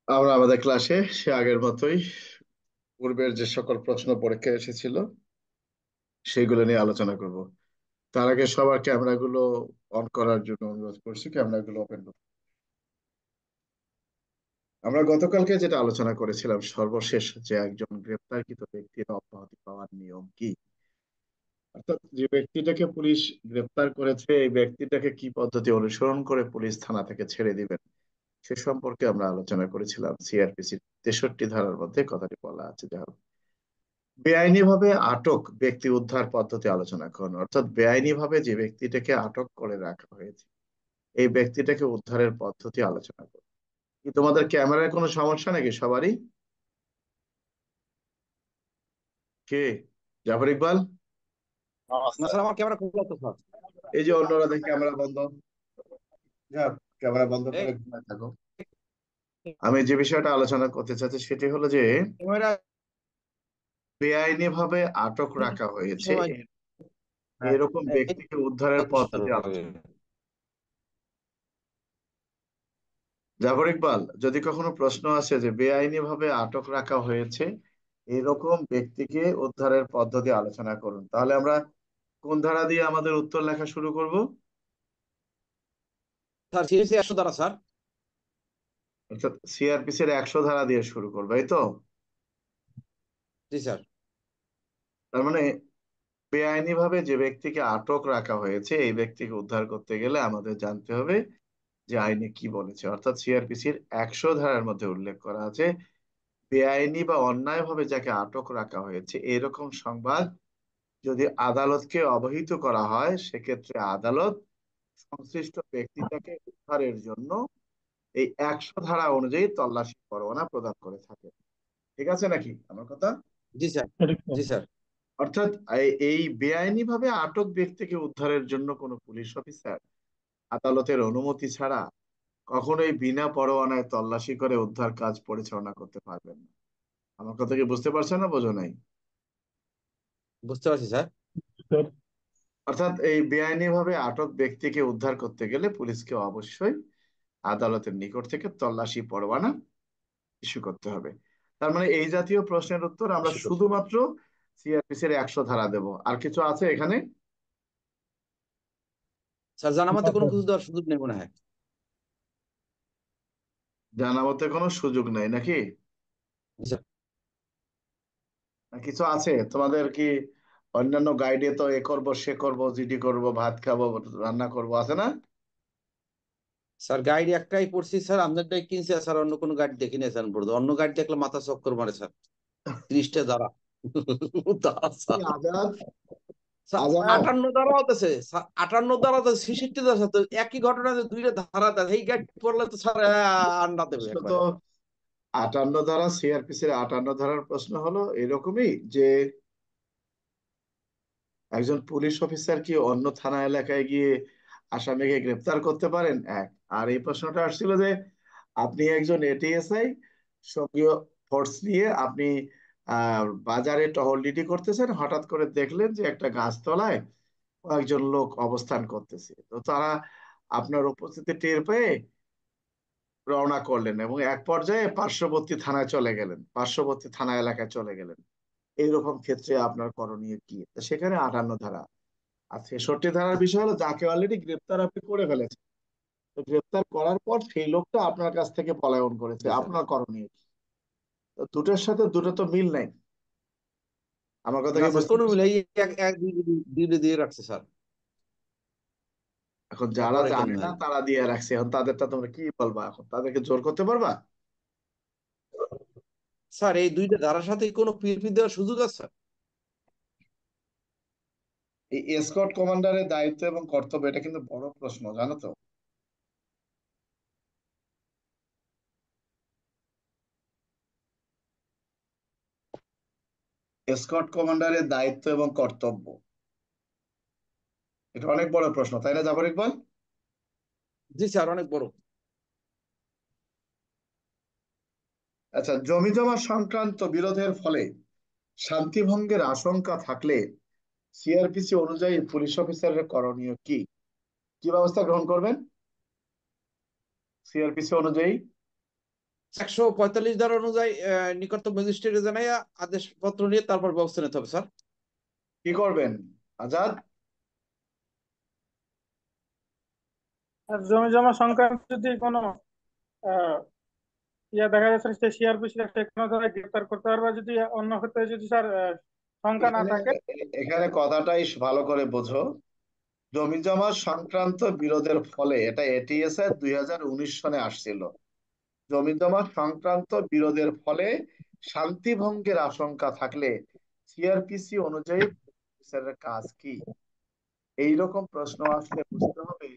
আমরা আমাদের ক্লাসে সে আগের মতোই পূর্বের যে সকল প্রশ্ন পরীক্ষায় এসেছিল সেগুলো নিয়ে আলোচনা করব। তার আগে সবার ক্যামেরাগুলো অন করার জন্য অনুরোধ করছি, ক্যামেরাগুলো ওপেন করুন। আমরা গতকালকে যেটা আলোচনা করেছিলাম সর্বশেষ, যে একজন গ্রেপ্তারকৃত ব্যক্তির অব্যাহতি পাওয়ার নিয়ম কি, অর্থাৎ যে ব্যক্তিটাকে পুলিশ গ্রেপ্তার করেছে এই ব্যক্তিটাকে কি পদ্ধতি অনুসরণ করে পুলিশ থানা থেকে ছেড়ে দিবেন সে সম্পর্কে আমরা আলোচনা করেছিলাম। সিআরপিসির 63 ধারার মধ্যে কথাটি বলা আছে। যাই হোক, বেআইনি ভাবে আটক ব্যক্তি উদ্ধার পদ্ধতি আলোচনা করুন, অর্থাৎ বেআইনি ভাবে যে ব্যক্তিটাকে আটক করে রাখা হয়েছে এই ব্যক্তিটাকে উদ্ধারের পদ্ধতি আলোচনা করুন। কি তোমাদের ক্যামেরার কোনো সমস্যা নাকি সবারই? কে? জাফর ইকবাল? না স্যার, আমার ক্যামেরা খোলা তো স্যার। এই যে অন্যরা দেখে ক্যামেরা বন্ধ। যা, ক্যামেরা বন্ধ এই করে ঘুমায় থাকো। আমি যে বিষয়টা আলোচনা করতে চাচ্ছি সেটি হলো যে ক্যামেরা বেআইনি ভাবে আটক রাখা হয়েছে সময়। হ্যাঁ, এরকম এই ব্যক্তিকে উদ্ধারের তো স্যার পদ্ধতি ওভাবে। আলোচনা। জাফর ইকবাল, যদি কখনো প্রশ্ন আসে যে বেআইনি ভাবে আটক রাখা হয়েছে এরকম ব্যক্তিকে উদ্ধারের পদ্ধতি আলোচনা করুন, তাহলে আমরা কোন ধারা দিয়ে আমাদের উত্তর লেখা শুরু করব? স্যার সিএসি 100 দ্বারা স্যার। অর্থাৎ সিআরপিসির 100 ধারা দিয়ে শুরু করবো, এই তো? জি স্যার। তার মানে বেআইনি ভাবে যে ব্যক্তিকে আটক রাখা হয়েছে এই ব্যক্তিকে উদ্ধার করতে গেলে আমাদের জানতে হবে যে আইনে কি বলেছে। অর্থাৎ সিআরপিসির 100 ধারার মধ্যে উল্লেখ করা আছে বেআইনি বা অন্যায়ভাবে যাকে আটক রাখা হয়েছে এরকম সংবাদ যদি আদালতকে অবহিত করা হয় সেক্ষেত্রে আদালত সংশ্লিষ্ট ব্যক্তিটাকে উদ্ধারের জন্য এই 100 ধারা অনুযায়ী তল্লাশি পরোয়ানা প্রদান করে থাকে। ঠিক আছে নাকি আমার কথা? জি স্যার। জি স্যার। অর্থাৎ এই বেআইনি ভাবে আটক ব্যক্তিকে উদ্ধারের জন্য কোনো পুলিশ অফিসার আদালতের অনুমতি ছাড়া কখনোই বিনা পরোয়ানায় তল্লাশি করে উদ্ধার কাজ পরিচালনা করতে পারবেন না। আমার কথা কি বুঝতে পারছেন না, বোঝো নাই? বুঝতে পারছি স্যার। অর্থাৎ এই বেআইনি ভাবে আটক ব্যক্তিকে উদ্ধার করতে গেলে পুলিশকে অবশ্যই আদালতের নিকট থেকে তল্লাশি পরোয়ানা ইস্যু করতে হবে। তার মানে এই জাতীয় প্রশ্নের উত্তর আমরা শুধুমাত্র সিআরপিসির 100 ধারা দেব, আর কিছু আছে এখানে? স্যার জানার কোনো কিছু দেওয়ার সুযোগ নেই মনে হয়। জানা মতে কোনো সুযোগ নাই নাকি? জি স্যার। আর কিছু আছে তোমাদের কি? অন্যান্য গাইডে তো এ করব সে করব জিডি করব ভাত খাবো রান্না করব আছে না? স্যার গাড়ি একটাই পড়ছি স্যার, আপনারটাই কিনছে স্যার, অন্য কোনো গাড়ি দেখি না স্যার। বড় অন্য গাড়ি দেখলে মাথা চক্কর মারে স্যার। 30টা দ্বারা দাঁড়া কি স্যার। আজাদ! স্যার আজাদ! 58 দ্বারা হতেছে স্যার, 58 দ্বারা তো 66 দ্বারা স্যার, তো একই ঘটনা যে দুইটা ধারা দেয়, এই গাড়ি পড়লে তো স্যার আন্ডা দেবে প্রশ্ন তো একবারে। 58 ধারা, সিআরপিসির 58 ধারার প্রশ্ন হলো এরকমই যে একজন পুলিশ অফিসার কি অন্য থানা এলাকায় গিয়ে আসামিকে গ্রেপ্তার করতে পারেন, এক। আর এই প্রশ্নটা আসছিল যে আপনি একজন এটিএসআই সক্রিয় ফোর্স নিয়ে আপনি বাজারে টহল ডিউটি করতেছেন, হঠাৎ করে দেখলেন যে একটা গাছতলায় কয়েকজন লোক অবস্থান করতেছে, তো তারা আপনার উপস্থিতি টের পেয়ে রওনা করলেন এবং এক পর্যায়ে পার্শ্ববর্তী থানায় চলে গেলেন, পার্শ্ববর্তী থানা এলাকায় চলে গেলেন। এইরকম ক্ষেত্রে আপনার করণীয় কি? তো সেখানে 58 ধারা। আর 63 ধারার বিষয় হলো যাকে অলরেডি গ্রেপ্তার আপনি করে ফেলেছেন, তো গ্রেপ্তার করার পর সেই লোকটা আপনার কাছ থেকে পলায়ন করেছে, জি স্যার। আপনার করণীয় কি? তো দুটোর সাথে দুটো তো মিল নাই। আমার কথা না কি স্যার, বুঝতে কোনো পারছেন? মিলে এই এক এক দুই দিয়ে রাখছে স্যার। এখন যারা তারপরে জানে কেমন না হয়? তারা দিয়ে রাখছে, এখন তাদেরটা তোমরা কি বলবা? এখন তাদেরকে জোর করতে পারবা? স্যার এই দুইটা ধারার সাথে কোনো পিএলপি দেওয়ার সুযোগ আছে স্যার? এই এসকর্ট কমান্ডারের দায়িত্ব এবং কর্তব্য এটা কিন্তু বড় প্রশ্ন, জানো তো? এসকর্ট কমান্ডারের দায়িত্ব এবং কর্তব্য এটা অনেক বড় প্রশ্ন, তাই না জাফর ইকবাল? জি স্যার, অনেক বড়। আচ্ছা, জমি জমা সংক্রান্ত বিরোধের ফলে শান্তি ভঙ্গের আশঙ্কা থাকলে সিআরপিসি অনুযায়ী পুলিশ অফিসারের করণীয় কি? কি ব্যবস্থা গ্রহণ করবেন সিআরপিসি অনুযায়ী? 145 ধারা অনুযায়ী নিকটতম ম্যাজিস্ট্রেটে জানাইয়া আদেশপত্র নিয়ে তারপর ব্যবস্থা নিতে হবে স্যার। কি করবেন আজাদ? আর জমি জমা সংক্রান্ত যদি কোনো আহ দেখা যাচ্ছে সে সিআরপিসি কোনো ধরনের গ্রেপ্তার করতে পারবে, যদি অন্য ক্ষেত্রে যদি স্যার শঙ্কা না এখানে থাকে। এখানে কথাটাই ভালো করে বোঝো। জমি জমা সংক্রান্ত বিরোধের ফলে, এটা এটিএস এর 2019 সনে আসছিল, জমি জমা সংক্রান্ত বিরোধের ফলে শান্তি ভঙ্গের আশঙ্কা থাকলে সিআরপিসি অনুযায়ী অফিসারের কাজ কি? এইরকম প্রশ্ন আসলে বুঝতে হবে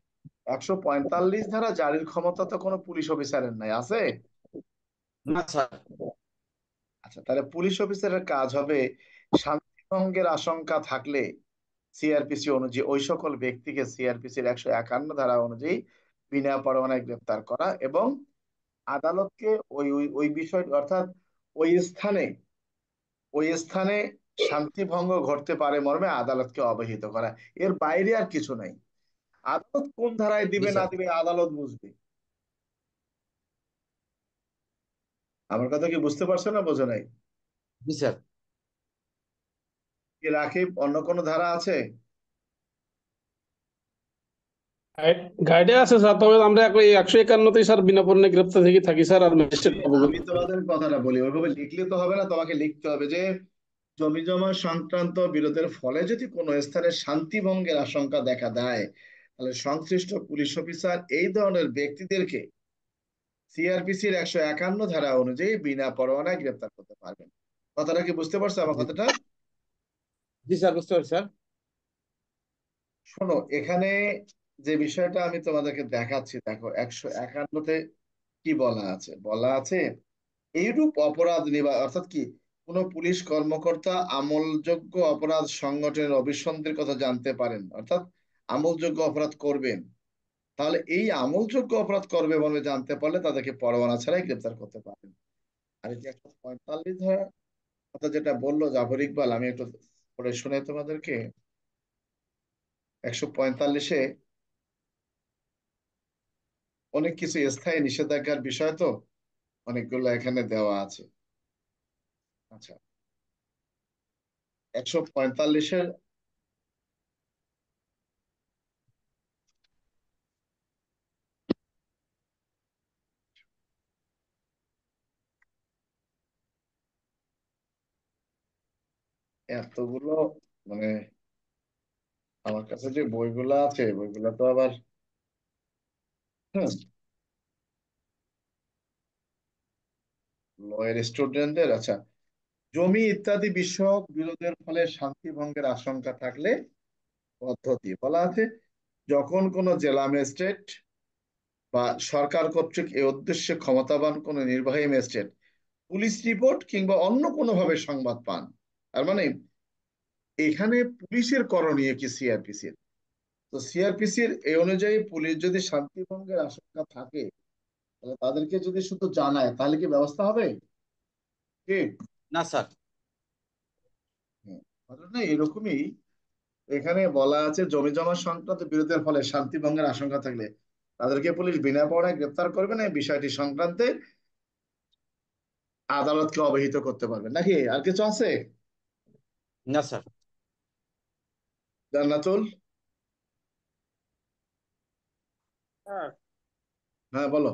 145 ধারা জারির ক্ষমতা তো কোনো পুলিশ অফিসারের নাই, আছে? না স্যার। আচ্ছা, তাহলে পুলিশ অফিসারের কাজ হবে শান্তি ভঙ্গের আশঙ্কা থাকলে সিআরপিসি অনুযায়ী ওই সকল ব্যক্তিকে সিআরপিসির 151 ধারা অনুযায়ী বিনা পরোয়ানায় গ্রেপ্তার করা এবং আদালতকে ওই ওই ওই বিষয়, অর্থাৎ ওই স্থানে ওই স্থানে শান্তি ভঙ্গ ঘটতে পারে মর্মে আদালতকে অবহিত করা। এর বাইরে আর কিছু নাই। আদালত কোন ধারায় জি দিবে না স্যার। দিবে আদালত বুঝবে। আমার কথা কি বুঝতে পারছো না বোঝো নাই? জি স্যার। কি রাকিব, অন্য কোনো ধারা আছে? গাইডে আছে স্যার, তবে আমরা ওই 151তেই স্যার বিনা পণ্যে গ্রেপ্তার থেকে থাকি স্যার, আর ম্যাজিস্ট্রেট আমি অবগত। আমি তোমাদের কথাটা বলি, ওইভাবে লিখলে তো হবে না, তোমাকে লিখতে হবে যে জমি জমা সংক্রান্ত বিরোধের ফলে যদি কোনো স্থানে শান্তি ভঙ্গের আশঙ্কা দেখা দেয়, তাহলে সংশ্লিষ্ট পুলিশ অফিসার এই ধরনের ব্যক্তিদেরকে সিআরপিসির 151 ধারা অনুযায়ী বিনা পরোয়ানায় গ্রেপ্তার করতে পারবেন। কথাটা কি বুঝতে পারছো আমার কথাটা? জি স্যার, বুঝতে পারছি স্যার। শোনো, এখানে যে বিষয়টা আমি তোমাদেরকে দেখাচ্ছি, দেখো 151-তে কি বলা আছে। বলা আছে এইরূপ অপরাধ অর্থাৎ কি, কোন পুলিশ কর্মকর্তা আমলযোগ্য অপরাধ সংগঠনের অভিসন্ধির কথা জানতে পারেন, অর্থাৎ আমলযোগ্য অপরাধ করবেন, তাহলে এই আমলযোগ্য অপরাধ করবে বলে জানতে পারলে তাদেরকে পরোয়ানা ছাড়াই গ্রেপ্তার করতে পারেন। আর এই যে 145 ধারা কথা যেটা বললো জাফর ইকবাল, আমি একটু পড়ে শুনে তোমাদেরকে। 145-এ অনেক কিছু স্থায়ী নিষেধাজ্ঞার বিষয় তো অনেকগুলো এখানে দেওয়া আছে। আচ্ছা, 145-এর এতগুলো, মানে আমার কাছে যে বইগুলো আছে বইগুলো তো আবার, হুম, লয়ের স্টুডেন্টদের। আচ্ছা, জমি ইত্যাদি বিষয়ক বিরোধের ফলে শান্তি ভঙ্গের আশঙ্কা থাকলে পদ্ধতি বলা আছে, যখন কোনো জেলা ম্যাজিস্ট্রেট বা সরকার কর্তৃক এ উদ্দেশ্যে ক্ষমতাবান কোনো নির্বাহী ম্যাজিস্ট্রেট পুলিশ রিপোর্ট কিংবা অন্য কোনো ভাবে সংবাদ পান। তার মানে এখানে পুলিশের করণীয় কি সিআরপিসির? তো সিআরপিসির এই অনুযায়ী পুলিশ যদি শান্তি ভঙ্গের আশঙ্কা থাকে, তাহলে তাদেরকে যদি শুধু জানায় তাহলে কি ব্যবস্থা হবে কি? না স্যার। হ্যাঁ, ঘটনা এরকমই। এখানে বলা আছে জমি জমা সংক্রান্ত বিরোধের ফলে শান্তি ভঙ্গের আশঙ্কা থাকলে তাদেরকে পুলিশ বিনা পরোয়ানায় গ্রেপ্তার করবে না, এই বিষয়টি সংক্রান্তে আদালতকে অবহিত করতে পারবে। নাকি আর কিছু আছে? না স্যার। জান্নাতুল? হ্যাঁ, হ্যাঁ বলো।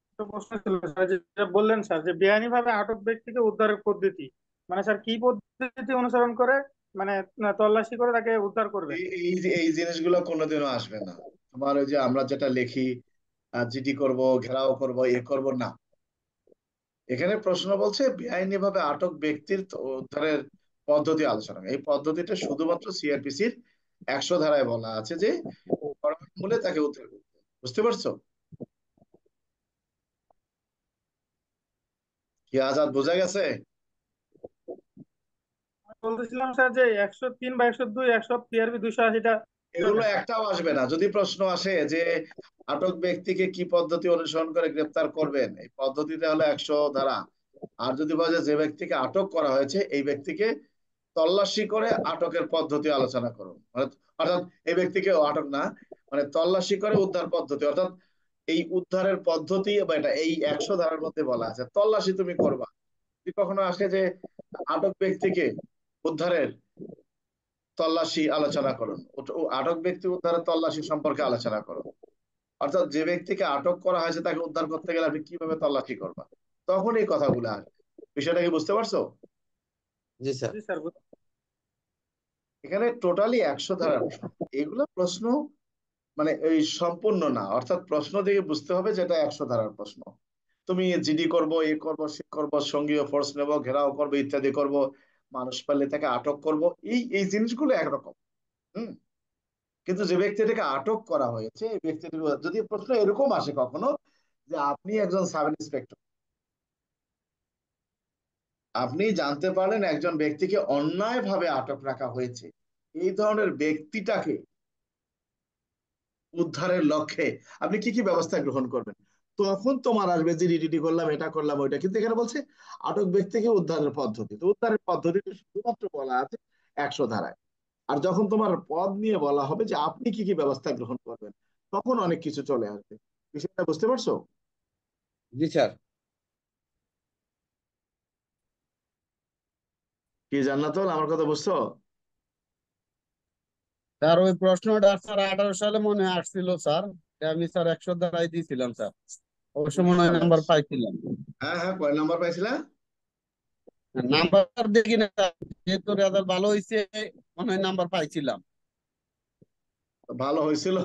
একটা প্রশ্ন ছিল স্যার, যেটা বললেন স্যার যে বেআইনি ভাবে আটক ব্যক্তিকে উদ্ধারের পদ্ধতি, মানে স্যার কি পদ্ধতি অনুসরণ করে, মানে তল্লাশি করে তাকে উদ্ধার করবেন? এই জিনিসগুলো কোনোদিনও আসবে না। তোমার ওই যে আমরা যেটা লিখি জিডি করব, ঘেরাও করব, এ করব না। এখানে প্রশ্ন বলছে বেআইনি ভাবে আটক ব্যক্তির উদ্ধারের পদ্ধতি আলোচনা, এই পদ্ধতিটা শুধুমাত্র সিআরপিসির 100 ধারায় বলা আছে যে মূলে তাকে উদ্ধার করতে হবে। বুঝতে পারছো কি আজাদ, বোঝা গেছে? আমি বলতেছিলাম স্যার যে 103 বা 102, 100 PRB 280টা এগুলো স্যার। একটাও আসবে না। যদি প্রশ্ন আসে যে আটক ব্যক্তিকে কি পদ্ধতি অনুসরণ করে গ্রেপ্তার করবেন, এই পদ্ধতিটা হলো 100 ধারা। আর যদি বলে যে ব্যক্তিকে আটক করা হয়েছে এই ব্যক্তিকে তল্লাশি করে আটকের পদ্ধতি আলোচনা করুন, মানে অর্থাৎ এই ব্যক্তিকে আটক না, মানে তল্লাশি করে উদ্ধার পদ্ধতি, অর্থাৎ এই উদ্ধারের পদ্ধতি বা এটা এই 100 ধারার মধ্যে বলা আছে তল্লাশি তুমি করবা। যদি কখনো আসে যে আটক ব্যক্তিকে উদ্ধারের তল্লাশি আলোচনা করুন, আটক ব্যক্তি উদ্ধারের তল্লাশি সম্পর্কে আলোচনা করুন। অর্থাৎ যে ব্যক্তিকে আটক করা হয়েছে তাকে উদ্ধার করতে গেলে আপনি কিভাবে তল্লাশি করবা, তখন এই কথাগুলো আসবে। বিষয়টা কি বুঝতে পারছো? জি স্যার। জি স্যার। এখানে টোটালি 100 ধারার প্রশ্ন। এগুলো প্রশ্ন মানে এই সম্পূর্ণ না, অর্থাৎ প্রশ্ন দিয়ে বুঝতে হবে যেটা 100 ধারার প্রশ্ন। তুমি জিডি করব, এ করব, সে করব, সঙ্গীয় ফোর্স নেব, ঘেরাও করবো, ইত্যাদি করব, মানুষ পারলে তাকে আটক করব, এই এই জিনিসগুলো একরকম। হুম। কিন্তু যে ব্যক্তিটাকে আটক করা হয়েছে এই ব্যক্তিটির যদি প্রশ্ন এরকম আসে কখনো যে আপনি একজন সাব ইন্সপেক্টর, আপনি জানতে পারলেন একজন ব্যক্তিকে অন্যায়ভাবে আটক রাখা হয়েছে, এই ধরনের ব্যক্তিটাকে উদ্ধারের লক্ষ্যে আপনি কি কি ব্যবস্থা গ্রহণ করবেন, তখন তোমার আসবে যে ডিডিটি করলাম, এটা করলাম, ওইটা। কিন্তু এখানে বলছে আটক ব্যক্তিকে উদ্ধারের পদ্ধতি, তো উদ্ধারের পদ্ধতিটা শুধুমাত্র বলা আছে 100 ধারায়। আর যখন তোমার পদ নিয়ে বলা হবে যে আপনি কি কি ব্যবস্থা গ্রহণ করবেন, তখন অনেক কিছু চলে আসবে। বিষয়টা বুঝতে পারছো? জি স্যার। কি জান্নাতুল, আমার কথা বুঝছো? স্যার ওই প্রশ্নটা স্যার 18 সালে মনে হয় আসছিল স্যার, এটা আমি স্যার 100 দ্বারাই দিয়েছিলাম স্যার, ওই সময় বুঝতে নাম্বার পারছি। পাইছিলাম। হ্যাঁ হ্যাঁ, কয় নাম্বার পাইছিলা? নাম্বার দেখি না স্যার, যেহেতু রেজাল্ট ভালো হয়েছে মনে হয় নাম্বার পাইছিলাম। ভালো হয়েছিল?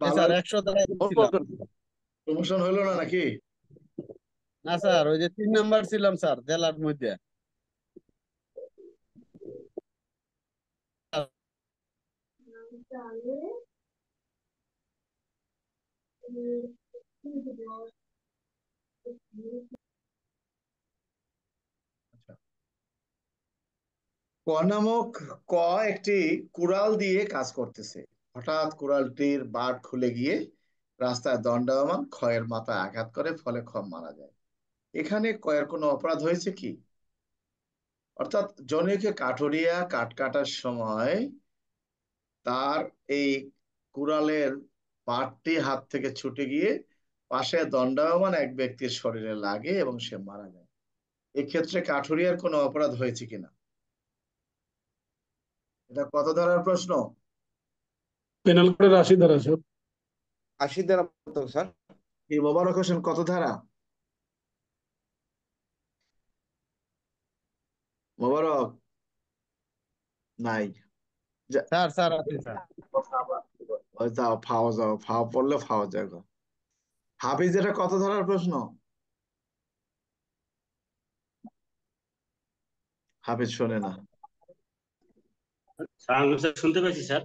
ভালো স্যার 100 দ্বারাই দিয়েছিলাম। প্রমোশন হইলো না নাকি? না স্যার, ওই যে 3 নাম্বার ছিলাম স্যার জেলার মধ্যে। ক নামক ক একটি কুড়াল দিয়ে কাজ করতেছে, হঠাৎ কুড়ালটির বাট খুলে গিয়ে রাস্তায় দণ্ডায়মান ক্ষয়ের মাথায় আঘাত করে, ফলে খ মারা যায়। এখানে কয়ের কোনো অপরাধ হয়েছে কি? অর্থাৎ জনিকে কাঠুরিয়া কাঠ কাটার সময় তার এই কুড়ালের বাটটি হাত থেকে ছুটে গিয়ে পাশে দণ্ডায়মান এক ব্যক্তির শরীরে লাগে এবং সে মারা যায়। এক্ষেত্রে কাঠুরিয়ার কোনো অপরাধ হয়েছে কিনা? এটা কত ধারার প্রশ্ন? পেনাল কোডের 80 ধারা স্যার। 80 দ্বারা মতো স্যার। এই মোবারক হোসেন কত ধারা? মোবারক নাই। স্যার স্যার আছে স্যার। ওই যাও ফাও, যাও ফাও পড়লে ফাও যাবে। হাফিজ এটা কত ধারার প্রশ্ন? হাফিজ শোনে না। শুনতে পাচ্ছি স্যার।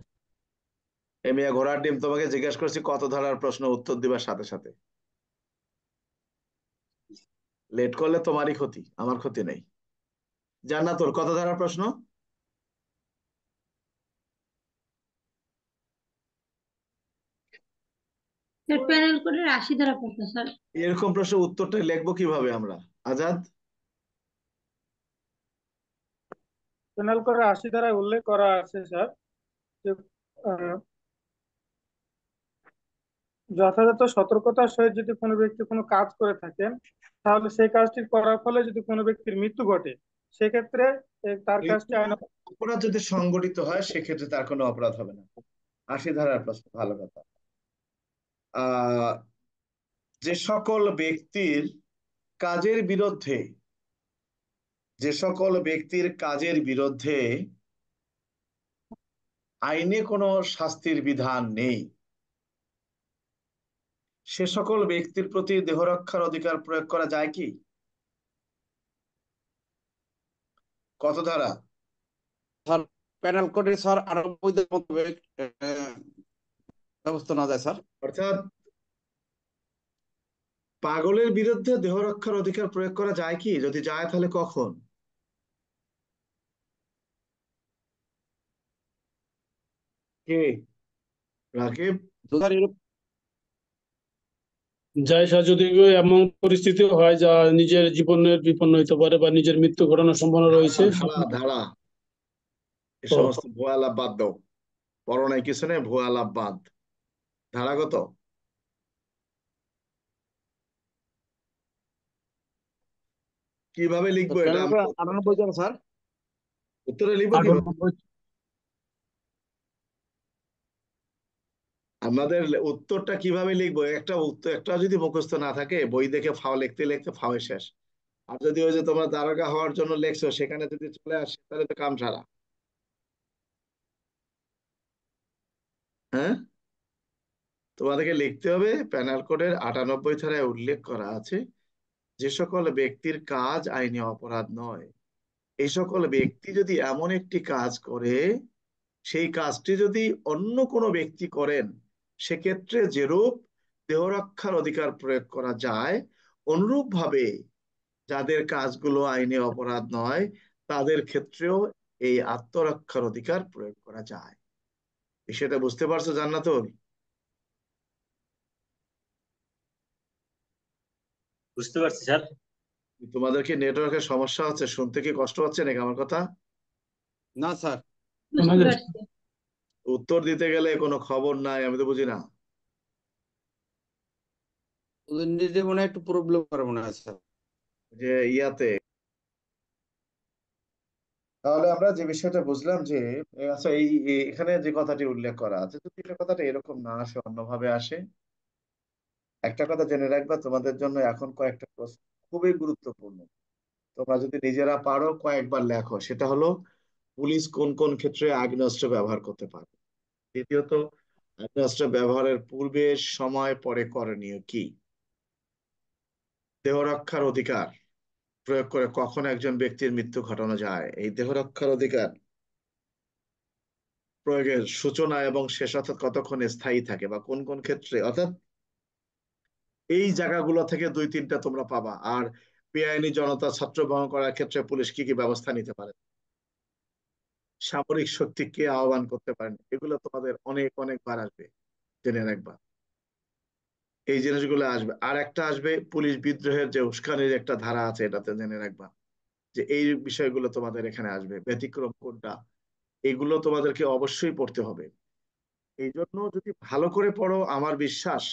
এমিয়া ঘোড়ার ডিম, তোমাকে জিজ্ঞেস করছি কত ধারার প্রশ্ন, উত্তর দিবার সাথে সাথে। লেট করলে তোমারই ক্ষতি, আমার ক্ষতি নেই। জান্নাতুল কত ধারার প্রশ্ন? প্যানেল কোডের 80 ধারা প্রশ্ন স্যার। এরকম প্রশ্ন উত্তরটা লিখবো কিভাবে আমরা, আজাদ? পেনাল করে 80 ধারায় উল্লেখ করা আছে স্যার যে আহ, যথাযথ সতর্কতার সহিত যদি কোনো ব্যক্তি কোনো কাজ করে থাকেন, তাহলে সেই কাজটি করার ফলে যদি কোনো ব্যক্তির মৃত্যু ঘটে, সেক্ষেত্রে তার কাজটি আইন। অপরাধ যদি সংগঠিত হয় সেক্ষেত্রে তার কোনো অপরাধ হবে না। 80 ধারার প্রশ্ন, ভালো কথা। আহ যে সকল ব্যক্তির কাজের বিরুদ্ধে, যে সকল ব্যক্তির কাজের বিরুদ্ধে আইনে কোনো শাস্তির বিধান নেই, সে সকল ব্যক্তির প্রতি দেহরক্ষার অধিকার প্রয়োগ করা যায় কি? কত ধারা? স্যার পেনাল কোডে স্যার 98 মোতাবেক ব্যবস্থা না যায় স্যার। অর্থাৎ পাগলের বিরুদ্ধে দেহরক্ষার অধিকার প্রয়োগ করা যায় কি? যদি যায় তাহলে কখন? কে? রাকিব? যায় স্যার, যদি এমন পরিস্থিতি হয় যা নিজের জীবনের বিপন্ন হইতে পারে বা নিজের মৃত্যু ঘটানোর সম্ভাবনা রয়েছে। ধারা ধারা, এ ও, সমস্ত ভুয়া লাভ বাদ দাও, পড়ো নাই কিছু নেই, ভুয়া লাভ বাদ। ধারাগত কিভাবে লিখবো এটা প্যানেল আমাকে 98 জন স্যার। উত্তরে লিখবো কিভাবে? 98 আমাদের উত্তরটা কিভাবে লিখবো, একটা উত্তর একটা যদি মুখস্থ না থাকে বই দেখে ফাও লিখতে লিখতে ফাওয়ে শেষ। আর যদি ওই যে তোমরা দারোগা হওয়ার জন্য লেখছো সেখানে যদি চলে আসে তাহলে তো কাম সারা। হ্যাঁ, তোমাদেরকে লিখতে হবে প্যানাল কোডের 98 ধারায় উল্লেখ করা আছে যে সকল ব্যক্তির কাজ আইনি অপরাধ নয়, এই সকল ব্যক্তি যদি এমন একটি কাজ করে, সেই কাজটি যদি অন্য কোনো ব্যক্তি করেন, সেক্ষেত্রে যেরূপ দেহরক্ষার অধিকার প্রয়োগ করা যায়, অনুরূপ ভাবে যাদের কাজগুলো আইনি অপরাধ নয় তাদের ক্ষেত্রেও এই আত্মরক্ষার অধিকার প্রয়োগ করা যায়। সেটা বুঝতে পারছো জান্নাতুল? বুঝতে পারছি স্যার। তোমাদের কি নেটওয়ার্কের সমস্যা হচ্ছে? শুনতে কি কষ্ট হচ্ছে নাকি আমার কথা? না স্যার। বুঝতে পারছি। উত্তর দিতে গেলে কোনো খবর নাই, আমি তো বুঝি না। ওদের নেটে মনে হয় একটু প্রবলেম করে মনে হয় স্যার। যে ইয়াতে তাহলে আমরা যে বিষয়টা বুঝলাম যে আচ্ছা এখানে যে কথাটি উল্লেখ করা আছে যদি এটা কথাটা এরকম না আসে অন্যভাবে আসে, একটা কথা জেনে রাখবা, তোমাদের জন্য এখন কয়েকটা প্রশ্ন খুবই গুরুত্বপূর্ণ। তোমরা যদি নিজেরা পারো কয়েকবার লেখো, সেটা হলো পুলিশ কোন কোন ক্ষেত্রে আগ্নেয়াস্ত্র ব্যবহার করতে পারে, দ্বিতীয়ত আগ্নেয়াস্ত্র ব্যবহারের পূর্বে, সময়, পরে করণীয় কি, দেহরক্ষার অধিকার প্রয়োগ করে কখন একজন ব্যক্তির মৃত্যু ঘটানো যায়, এই দেহরক্ষার অধিকার প্রয়োগের সূচনা এবং শেষ অর্থাৎ কতক্ষণ স্থায়ী থাকে বা কোন কোন ক্ষেত্রে, অর্থাৎ এই জায়গাগুলো থেকে দুই তিনটা তোমরা পাবা। আর বেআইনি জনতা ছাত্র বহন করার ক্ষেত্রে পুলিশ কি কি ব্যবস্থা নিতে পারে, সামরিক শক্তিকে আহ্বান করতে পারেন, এগুলো তোমাদের অনেক অনেকবার আসবে, জেনে রাখবা। এই জিনিসগুলো আসবে। আর একটা আসবে পুলিশ বিদ্রোহের যে উস্কানির একটা ধারা আছে, এটাতে জেনে রাখবা যে এই বিষয়গুলো তোমাদের এখানে আসবে, ব্যতিক্রম কোনটা, এগুলো তোমাদেরকে অবশ্যই পড়তে হবে। এই জন্য যদি ভালো করে পড়ো আমার বিশ্বাস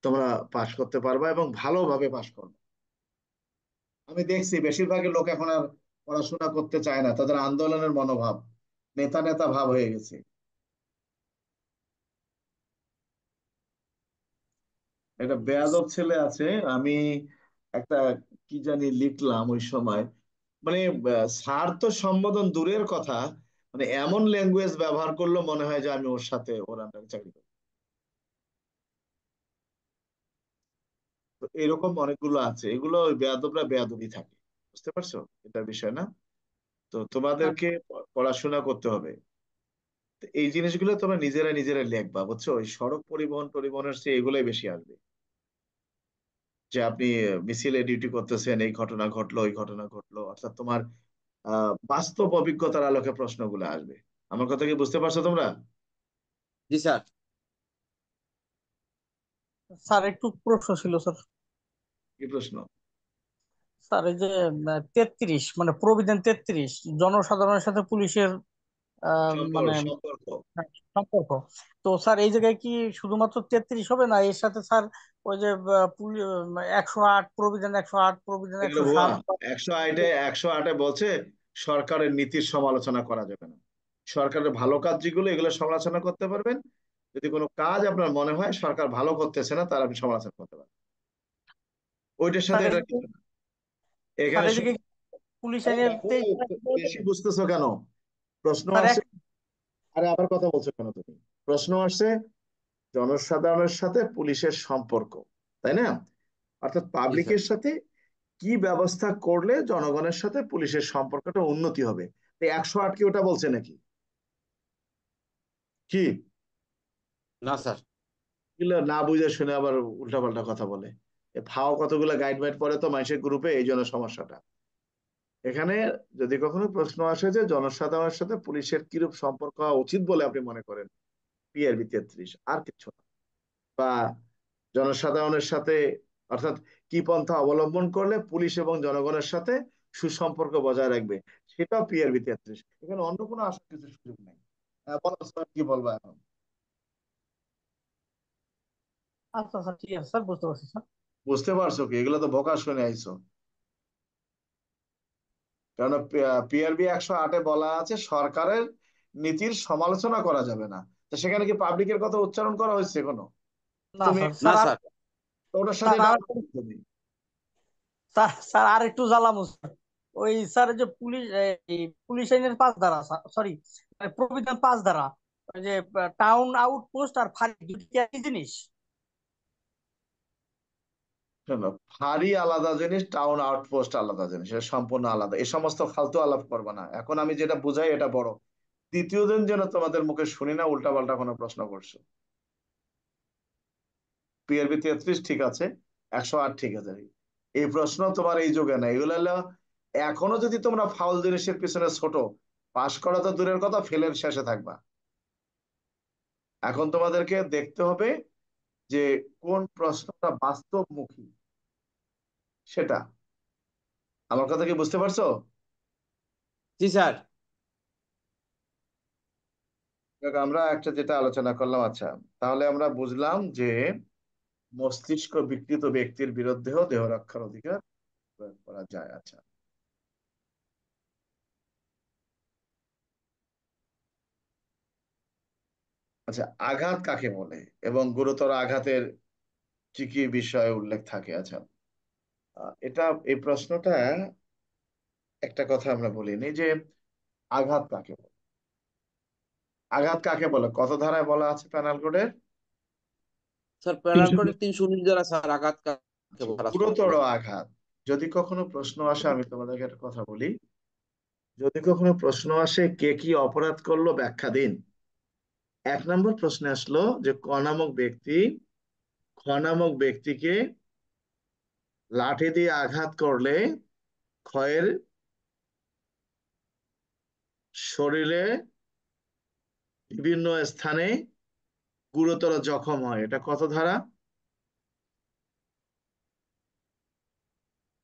তোমরা পাশ করতে পারবা এবং ভালোভাবে পাশ করবে। আমি দেখছি বেশিরভাগই লোক এখন আর পড়াশোনা করতে চায় না, তাদের আন্দোলনের মনোভাব, নেতা নেতা ভাব হয়ে গেছে। একটা বেয়াদব ছেলে আছে, আমি একটা কি জানি লিখলাম ওই সময়, মানে স্যার তো সম্বোধন দূরের কথা, মানে এমন ল্যাঙ্গুয়েজ ব্যবহার করলো মনে হয় যে আমি ওর সাথে ওর আন্ডারে চাকরি করি। তো এরকম অনেকগুলো আছে, এগুলো ওই বেয়াদবরা বেয়াদবই থাকে, বুঝতে পারছো এটার বিষয় না? তো তোমাদেরকে পড়াশোনা করতে হবে। তো এই জিনিসগুলো তোমরা নিজেরা নিজেরা লিখবা, বুঝছো? ওই সড়ক পরিবহন পরিবহনের চেয়ে এগুলোই বেশি আসবে, যে আপনি মিছিলে ডিউটি করতেছেন, এই ঘটনা ঘটলো ওই ঘটনা ঘটলো, অর্থাৎ তোমার বাস্তব অভিজ্ঞতার আলোকে প্রশ্নগুলো আসবে। আমার কথা কি বুঝতে পারছো তোমরা? জি স্যার। স্যার একটু প্রশ্ন ছিল স্যার। কি প্রশ্ন? স্যার এই যে 33 মানে প্রভিধান 33 জনসাধারণের সাথে পুলিশের মানে সম্পর্ক। সম্পর্ক, তো স্যার এই জায়গায় কি শুধুমাত্র 33 হবে না এর সাথে স্যার ওই যে 108 প্রভিধান 108 প্রভিধান এগুলো ভুয়া। 107? 108-এ বলছে সরকারের নীতির সমালোচনা করা যাবে না। সরকারের ভালো কাজ যেগুলো এগুলো সমালোচনা করতে পারবেন, যদি কোনো কাজ আপনার মনে হয় সরকার ভালো করতেছে না তার আপনি সমালোচনা করতে পারবেন, ওইটার সাথে স্যার এই এটা জায়গায় কিছু না। স্যার এখানে এই জায়গায় পুলিশ আরে আইনের বাবু, 23 বেশি বুঝতেছো কেন? প্রশ্ন স্যার আসছে, আরে আবার কথা বলছো কেন তুমি? প্রশ্ন আসছে জনসাধারণের সাথে পুলিশের সম্পর্ক, তাই না? অর্থাৎ জি স্যার। পাবলিকের সাথে কি ব্যবস্থা করলে জনগণের সাথে পুলিশের সম্পর্কটা উন্নতি হবে। 108 কি ওটা বলছে নাকি? কি না স্যার। এগুলো না বুঝে শুনে আবার উল্টাপাল্টা কথা বলে। ফাও কতগুলো গাইড বাইড পড়ে তো মানুষের গ্রুপে, এই জন্য সমস্যাটা। এখানে যদি কখনো প্রশ্ন আসে যে জনসাধারণের সাথে পুলিশের কিরূপ সম্পর্ক হওয়া উচিত বলে আপনি মনে করেন, পিআরবি 33 আর কিছু না। বা জনসাধারণের সাথে অর্থাৎ কি পন্থা অবলম্বন করলে পুলিশ এবং জনগণের সাথে সুসম্পর্ক বজায় রাখবে, সেটাও পিআরবি 33। এখানে অন্য কোনো আসার কিছু সুযোগ নেই। বলো স্যার, কি বলবো এখন? আচ্ছা স্যার ঠিক আছে স্যার বুঝতে পারছি স্যার। বুঝতে পারছো কি? এগুলো তো বোকা শুনে আইছো। কারণ পিআরবি 108-এ বলা আছে সরকারের নীতির সমালোচনা করা যাবে না। তো সেখানে কি পাবলিকের কথা উচ্চারণ করা হয়েছে কোনো? না তুমি স্যার, না স্যার স্যার। ওটার সাথে স্যার এটা আর তুমি স্যার স্যার আর একটু জ্বালামো স্যার। ওই স্যার যে পুলিশ, এই পুলিশ আইনের 5 ধারা, সরি প্রভিধান 5 ধারা, ওই যে টাউন আউটপোস্ট আর ফাঁড়ি দুটি কি একই জিনিস? শোনো, ফাঁড়ি আলাদা জিনিস, টাউন আউটপোস্ট আলাদা জিনিস, এটা সম্পূর্ণ আলাদা। এই সমস্ত ফালতু আলাপ করবে না। এখন আমি যেটা বুঝাই এটা বড়, দ্বিতীয় দিন যেন তোমাদের মুখে শুনি না উল্টাপাল্টা কোনো প্রশ্ন করছো। পিআরবি 33 ঠিক আছে, 108 ঠিক আছে, এই প্রশ্ন তোমার এই যুগে না। এগুলো হলো এখনো যদি তোমরা ফাউল জিনিসের পিছনে ছোট, পাশ করা তো দূরের কথা, ফেলের শেষে থাকবা। এখন তোমাদেরকে দেখতে হবে যে কোন প্রশ্নটা বাস্তবমুখী, সেটা। আমার কথা কি বুঝতে পারছো? জি স্যার। আমরা একটা যেটা আলোচনা করলাম, আচ্ছা তাহলে আমরা বুঝলাম যে মস্তিষ্ক বিকৃত ব্যক্তির বিরুদ্ধেও দেহ রক্ষার অধিকার প্রয়োগ করা যায়। আচ্ছা আচ্ছা, আঘাত কাকে বলে এবং গুরুতর আঘাতের কি কি বিষয়ে উল্লেখ থাকে? আচ্ছা এটা, এই প্রশ্নটা একটা কথা আমরা বলিনি যে আঘাত কাকে বলে। আঘাত কাকে বলে কত ধারায় বলা আছে প্যানাল কোডের? স্যার প্যানাল 300 কোডের 319 দ্বারা স্যার আঘাত কাকে বলা গুরুতর বলে। আঘাত। যদি কখনো প্রশ্ন আসে, আমি তোমাদেরকে একটা কথা বলি, যদি কখনো প্রশ্ন আসে কে কি অপরাধ করলো ব্যাখ্যা দিন, 1 নম্বর প্রশ্নে আসলো যে খ নামক ব্যক্তিকে লাঠি দিয়ে আঘাত করলে ক্ষয়ের শরীরে বিভিন্ন স্থানে গুরুতর জখম হয়। এটা কত ধারা?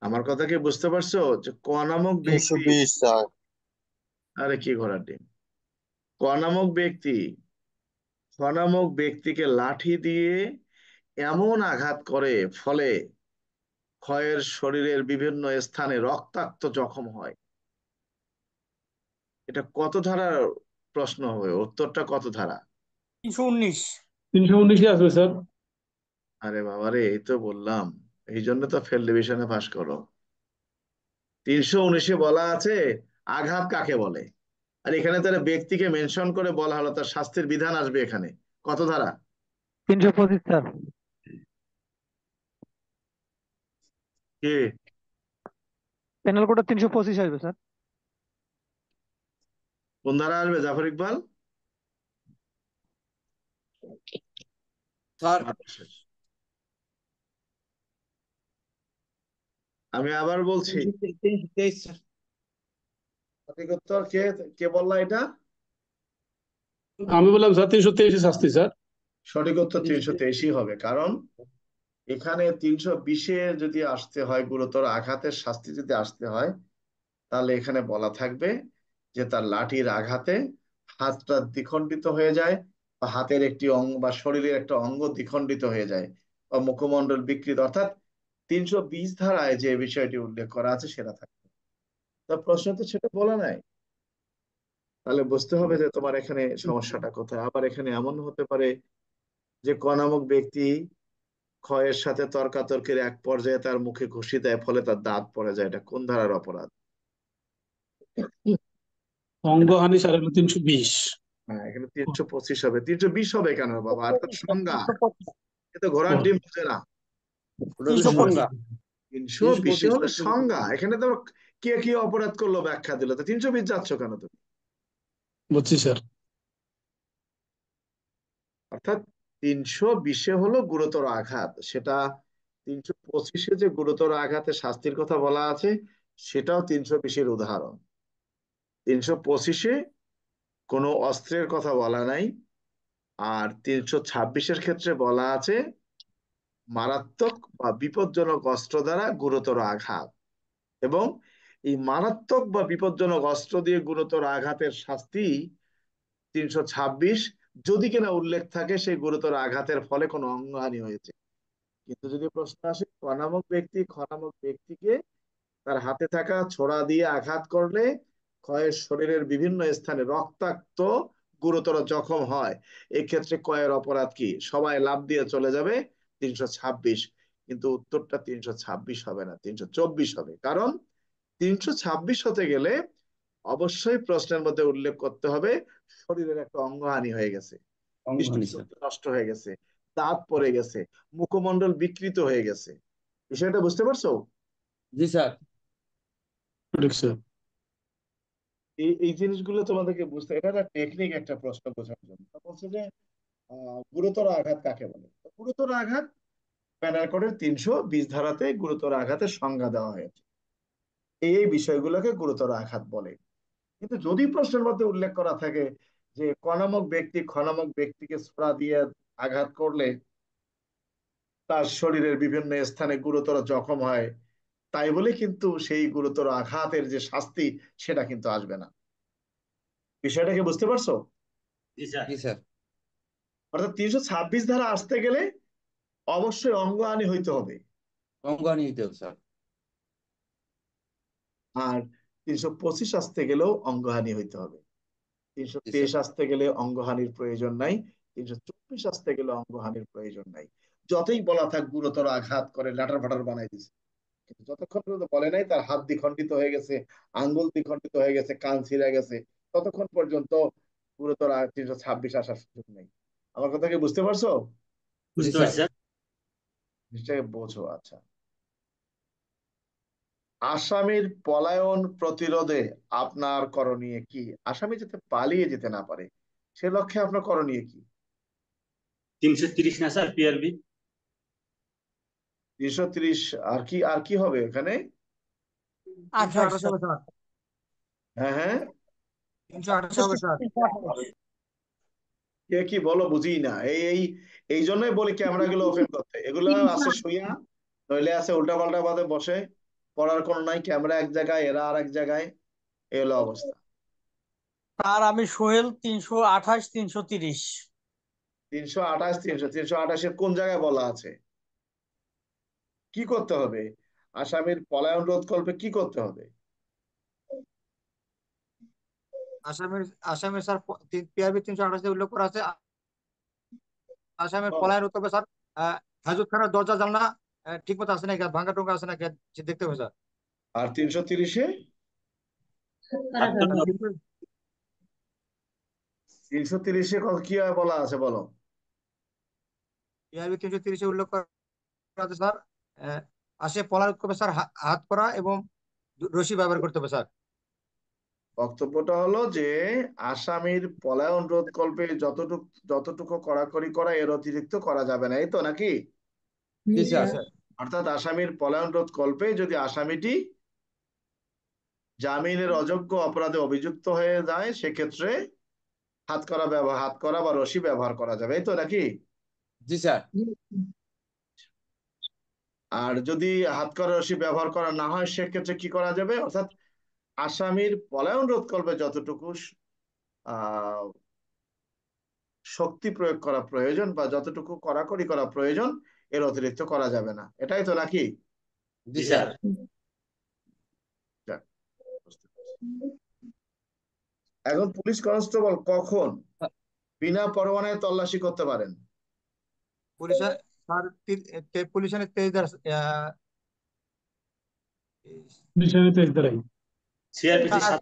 আমার কথা কি বুঝতে পারছো? যে ক নামক ব্যক্তি, 320 স্যার। আরে কি ঘোড়ার ডিম, ক নামক ব্যক্তি খ নামক ব্যক্তিকে লাঠি দিয়ে এমন আঘাত করে ফলে ক্ষয়ের শরীরের বিভিন্ন স্থানে রক্তাক্ত জখম হয়। এটা কত ধারার প্রশ্ন হবে? উত্তরটা কত ধারা? 319। 319 আসবে স্যার। আরে বাবারে, এই তো বললাম, এই জন্য তো ফেল ডিভিশনে পাশ করো। 319-এ বলা আছে আঘাত কাকে বলে, আর এখানে তারা ব্যক্তিকে মেনশন করে বলা হলো, তার শাস্তির বিধান আসবে এখানে। কত ধারা? 325 স্যার। কি পেনাল কোড 325 আসবে স্যার। কোন ধারা আসবে জাফর ইকবাল? স্যার আমি আবার বলছি, 323 স্যার। সঠিক উত্তর কে, কে বললা এটা? আমি বললাম স্যার 323 শাস্তি স্যার। সঠিক উত্তর 323 হবে, কারণ এখানে 320-এ যদি আসতে হয়, গুরুতর আঘাতের শাস্তি যদি আসতে হয়, তাহলে এখানে বলা থাকবে যে তার লাঠির আঘাতে হাতটা দ্বিখণ্ডিত হয়ে যায়, বা হাতের একটি অঙ্গ বা শরীরের একটা অঙ্গ দ্বিখণ্ডিত হয়ে যায়, বা মুখমণ্ডল বিকৃত, অর্থাৎ 320 ধারায় যে বিষয়টি উল্লেখ করা আছে সেটা থাকবে। তা প্রশ্ন তো সেটা বলা নাই, তাহলে বুঝতে হবে যে তোমার এখানে সমস্যাটা কোথায়। আবার এখানে এমন হতে পারে যে ক নামক ব্যক্তি ক্ষয়ের সাথে তর্কাতর্কির এক পর্যায়ে তার মুখে ঘুষি দেয়, ফলে তার দাঁত পড়ে যায়। এটা কোন ধারার অপরাধ? অঙ্গহানি স্যার হলো 320। হ্যাঁ, এখানে 325 হবে। 320 হবে কেন বাবা? আর তার সংজ্ঞা, 325। এ তো ঘোড়ার ডিম বুঝে না। ওটা হলো 325। সংজ্ঞা। 320 হলো সংজ্ঞা। এখানে তো কে কি অপরাধ করলো ব্যাখ্যা দিল, তো 320 যাচ্ছ কেন তুমি? বুঝছি স্যার। অর্থাৎ 320-এ হলো গুরুতর আঘাত, সেটা 325-এ যে গুরুতর আঘাতের শাস্তির কথা বলা আছে সেটাও 320-এর উদাহরণ। 325-এ কোনো অস্ত্রের কথা বলা নাই, আর 326-এর ক্ষেত্রে বলা আছে মারাত্মক বা বিপজ্জনক অস্ত্র দ্বারা গুরুতর আঘাত। এবং এই মারাত্মক বা বিপজ্জনক অস্ত্র দিয়ে গুরুতর আঘাতের শাস্তি 326, যদি কিনা উল্লেখ থাকে সেই গুরুতর আঘাতের ফলে কোনো অঙ্গহানি হয়েছে। কিন্তু যদি প্রশ্ন আসে খ নামক ব্যক্তিকে তার হাতে থাকা ছোরা দিয়ে আঘাত করলে কয়ের শরীরের বিভিন্ন স্থানে রক্তাক্ত গুরুতর জখম হয়, এক্ষেত্রে কয়ের অপরাধ কি? সবাই লাফ দিয়ে চলে যাবে 326, কিন্তু উত্তরটা 326 হবে না, 324 হবে। কারণ 326 হতে গেলে অবশ্যই প্রশ্নের মধ্যে উল্লেখ করতে হবে শরীরের একটা অঙ্গহানি হয়ে গেছে, অঙ্গহানি স্যার। দৃষ্টিশক্তি নষ্ট হয়ে গেছে, দাঁত পড়ে গেছে, মুখমণ্ডল বিকৃত হয়ে গেছে। বিষয়টা বুঝতে পারছো? জি স্যার। ঠিক স্যার। এই জিনিসগুলো তোমাদেরকে বুঝতে, এটা একটা টেকনিক, একটা প্রশ্ন বোঝার জন্য। বলছে যে গুরুতর আঘাত কাকে বলে? গুরুতর আঘাত প্যানাল কোডের 320 ধারাতে গুরুতর আঘাতের সংজ্ঞা দেওয়া হয়েছে, এই বিষয়গুলোকে গুরুতর আঘাত বলে। কিন্তু যদি প্রশ্নের মধ্যে উল্লেখ করা থাকে যে কনামক ব্যক্তি খনামক ব্যক্তিকে ছোরা দিয়ে আঘাত করলে তার শরীরের বিভিন্ন স্থানে গুরুতর জখম হয়, তাই বলে কিন্তু সেই গুরুতর আঘাতের যে শাস্তি সেটা কিন্তু আসবে না। বিষয়টাকে বুঝতে পারছো? জি স্যার। জি স্যার। অর্থাৎ 326 ধারা আসতে গেলে অবশ্যই অঙ্গহানি হইতে হবে, অঙ্গহানি হইতে হবে স্যার। আর 325 আসতে গেলেও অঙ্গহানি হইতে হবে। জি 323 স্যার। আসতে গেলে অঙ্গহানির প্রয়োজন নাই, 324 আসতে গেলে অঙ্গহানির প্রয়োজন নাই। যতই বলা থাক গুরুতর আঘাত করে লাটার ফাটার বানাই দিছে, কিন্তু যতক্ষণ পর্যন্ত বলে নাই তার হাত দ্বিখণ্ডিত হয়ে গেছে, আঙ্গুল দ্বিখণ্ডিত হয়ে গেছে, কান ছিঁড়ে গেছে, ততক্ষণ পর্যন্ত গুরুতর 326 আসার সুযোগ নেই। আমার কথা কি বুঝতে পারছো? জি বুঝতে স্যার। পারছি স্যার। নিশ্চয়ই বোঝো। আচ্ছা, আসামির পলায়ন প্রতিরোধে আপনার করণীয় কি? আসামি যাতে পালিয়ে যেতে না পারে সে লক্ষ্যে আপনার করণীয় কি? 330 না স্যার, পিআরবি। 330 আর কি হবে এখানে? 328 হবে স্যার। হ্যাঁ হ্যাঁ, 328 হবে স্যার। কে কি বলো বুঝি না। এই এই এই জন্যই বলি ক্যামেরা গুলো ওপেন করতে। এগুলো আছে শুইয়া, নইলে আছে উল্টা পাল্টা ভাবে বসে, পড়ার কোনো নাই, ক্যামেরা এক জায়গায় এরা আর এক জায়গায়, এই হলো অবস্থা। স্যার আমি সোহেল 328 330। 328 328 কোন জায়গায় বলা আছে? কি করতে হবে? আসামির পলায়ন রোধ করবে কি করতে হবে? আসামের আসামের স্যার পিআরবি 328 উল্লেখ করা আছে আসামের বলো। পলায়ন রোধ করবে স্যার। হাজতখানার দরজা জানলা ঠিক মতো আছে নাকি, ভাঙা টোঙ্গা আছে নাকি দেখতে হবে স্যার। আর 330-এ? 330-এ কি বলা আছে বলো? পিআরবি 330 উল্লেখ করা আছে স্যার, আসে পলায়ন রোধ করবে স্যার, হাত করা এবং রশি ব্যবহার করতে হবে স্যার। বক্তব্যটা হলো যে আসামির পলায়ন রোধ কল্পে যতটুকু কড়াকড়ি করা এর অতিরিক্ত করা যাবে না, এই তো নাকি? জি জি স্যার। স্যার। অর্থাৎ আসামির পলায়ন রোধ কল্পে যদি আসামিটি জামিনের অযোগ্য অপরাধে অভিযুক্ত হয়ে যায় সেক্ষেত্রে হাত করা বা রশি ব্যবহার করা যাবে, এই তো নাকি? জি স্যার। আর যদি হাত করা রশি ব্যবহার করা না হয় সেক্ষেত্রে কি করা যাবে? অর্থাৎ আসামির পলায়ন রোধ কল্পে যতটুকু আহ শক্তি প্রয়োগ করা প্রয়োজন বা যতটুকু কড়াকড়ি করা প্রয়োজন এর অতিরিক্ত করা যাবে না, এটাই তো নাকি? জি জি স্যার। স্যার। যাক, বুঝতে পারছি। এখন পুলিশ কনস্টেবল কখন বিনা পরোয়ানায় তল্লাশি করতে পারেন? পুলিশের স্যার পুলিশের 23 ধারা বিষয় 23 দ্বারাই। সিআরপিসি 7।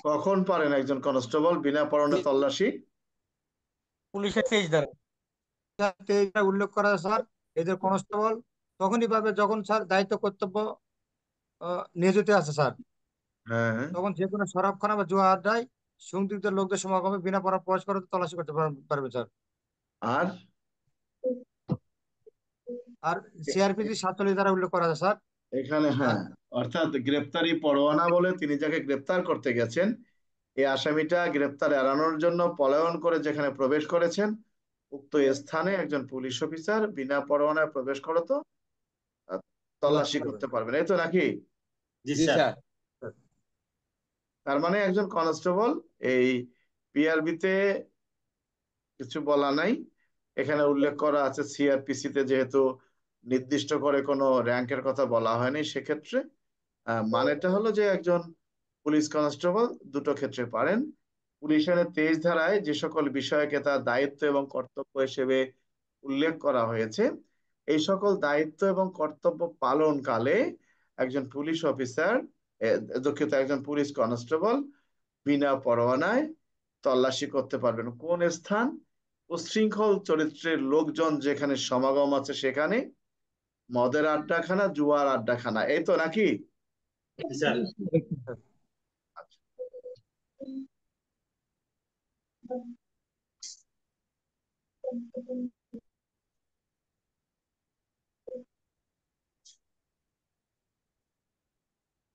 কখন পারেন একজন কনস্টেবল বিনা পরোয়ানায় তল্লাশি? পুলিশের 23 ধারা 23 ধারা উল্লেখ করা আছে স্যার। এদের কনস্টেবল তখনই পাবে যখন স্যার দায়িত্ব কর্তব্য নিয়োজিত আছে স্যার। হ্যাঁ। তখন যে কোনো শরাবখানা বা জুয়া আড্ডায় সংযুক্ত লোকদের সমাগমে বিনা পরোয়ানা প্রবেশ করে তল্লাশি করতে পারবে স্যার। আর আর সিআরপিসি 47 ধারা উল্লেখ করা আছে স্যার। এখানে হ্যাঁ, অর্থাৎ গ্রেপ্তারি পরোয়ানা বলে তিনি যাকে গ্রেপ্তার করতে গেছেন এই আসামিটা গ্রেপ্তার এড়ানোর জন্য পলায়ন করে যেখানে প্রবেশ করেছেন উক্ত স্থানে একজন পুলিশ অফিসার বিনা পরোয়ানায় প্রবেশ করে তো তল্লাশি করতে পারবেন, এই তো নাকি? জি জি স্যার। স্যার। তার মানে একজন কনস্টেবল এই পিআরবিতে কিছু বলা নাই, এখানে উল্লেখ করা আছে সিআরপিসি তে যেহেতু নির্দিষ্ট করে কোনো র্যাঙ্কের কথা বলা হয়নি সেক্ষেত্রে। মানেটা হলো যে একজন পুলিশ কনস্টেবল দুটো ক্ষেত্রে পারেন। পুলিশ আইনের 23 ধারায় যে সকল বিষয়কে তার দায়িত্ব এবং কর্তব্য হিসেবে উল্লেখ করা হয়েছে, এই সকল দায়িত্ব এবং কর্তব্য পালনকালে একজন পুলিশ অফিসার, দুঃখিত, একজন পুলিশ কনস্টেবল বিনা পরোয়ানায় তল্লাশি করতে পারবেন। কোন স্থান? উচ্ছৃঙ্খল চরিত্রের লোকজন যেখানে সমাগম আছে সেখানে, মদের আড্ডাখানা, জুয়ার আড্ডাখানা, এই তো নাকি? জি স্যার। আচ্ছা।